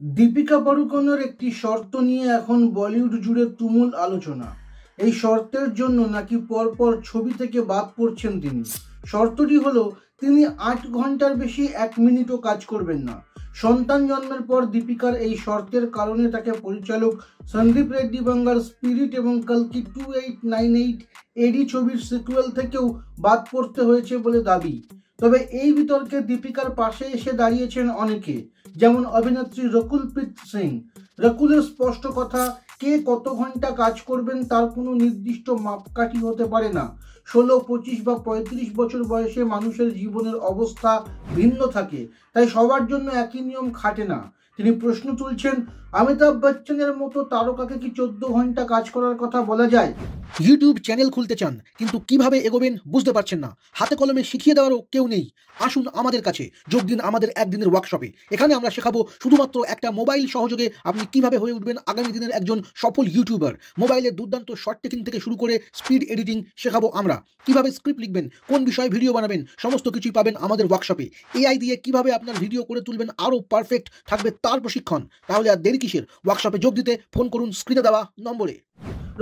দীপিকা পাড়ুকোনের একটি শর্ত নিয়ে এখন বলিউড জুড়ে তুমুল আলোচনা। এই শর্তের জন্য নাকি পরপর ছবি থেকে বাদ পড়ছেন তিনি। শর্তটি হলো তিনি ৮ ঘন্টার বেশি ১ মিনিটও কাজ করবেন না। সন্তান জন্মের পর দীপিকার এই শর্তের কারণে তাকে পরিচালক সন্দীপ রেড্ডি বাঙ্গার স্পিরিট এবং কালকি 2898 এডি ছবির সিকুয়েল থেকেও বাদ পড়তে হয়েছে বলে দাবি। তবে এই বিতর্কে দীপিকার পাশে এসে দাঁড়িয়েছেন অনেকে, যেমন অভিনেত্রী রকুলপ্রীত সিং। রকুলের স্পষ্ট কথা, কে কত ঘন্টা কাজ করবেন তার কোনো নির্দিষ্ট মাপকাঠি হতে পারে না। 16, 25 বা 35 বছর বয়সে মানুষের জীবনের অবস্থা ভিন্ন থাকে, তাই সবার জন্য একই নিয়ম খাটে না। তিনি প্রশ্ন তুলছেন, অমিতাভ বচ্চনের মতো তারকাকে কি 14 ঘন্টা কাজ করার কথা বলা যায়? ইউটিউব চ্যানেল খুলতে চান কিন্তু কিভাবে এগোবেন বুঝতে পারছেন না, হাতে কলমে শিখিয়ে দেওয়ারও কেউ নেই? আসুন আমাদের কাছে, যোগ দিন আমাদের একদিনের ওয়ার্কশপে। এখানে আমরা শেখাবো শুধুমাত্র একটা মোবাইল সহযোগে আপনি কিভাবে হয়ে উঠবেন আগামী দিনের একজন সফল ইউটিউবার। মোবাইলের দুর্দান্ত শর্ট টেকিং থেকে শুরু করে স্পিড এডিটিং শেখাবো আমরা। কিভাবে স্ক্রিপ্ট লিখবেন, কোন বিষয়ে ভিডিও বানাবেন, সমস্ত কিছুই পাবেন আমাদের ওয়ার্কশপে। এআই দিয়ে কিভাবে আপনার ভিডিও করে তুলবেন আরও পারফেক্ট থাকবে তার প্রশিক্ষণ। তাহলে আর দেরি কিসের? ওয়ার্কশপে যোগ দিতে ফোন করুন স্ক্রিনে দেওয়া নম্বরে।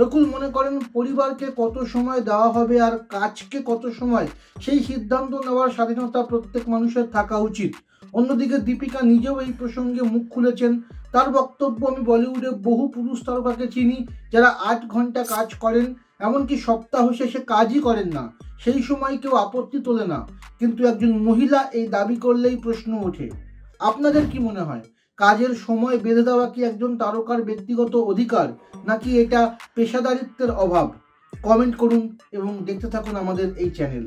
রকুল মনে করেন, পরিবারকে কত সময় দেওয়া হবে আর কাজকে কত সময়, সেই সিদ্ধান্ত নেওয়ার স্বাধীনতা প্রত্যেক মানুষের থাকা উচিত। অন্যদিকে দীপিকা নিজেও এই প্রসঙ্গে মুখ খুলেছেন। তার বক্তব্য, আমি বলিউডে বহু পুরুষ তারকাকে চিনি যারা ৮ ঘন্টা কাজ করেন, এমনকি সপ্তাহ শেষে কাজই করেন না। সেই সময় কেউ আপত্তি তোলে না, কিন্তু একজন মহিলা এই দাবি করলেই প্রশ্ন ওঠে। আপনাদের কি মনে হয়, কাজের সময় বেঁধে দেওয়া কি একজন তারকার ব্যক্তিগত অধিকার, নাকি এটা পেশাদারিত্বের অভাব? কমেন্ট করুন এবং দেখতে থাকুন আমাদের এই চ্যানেল।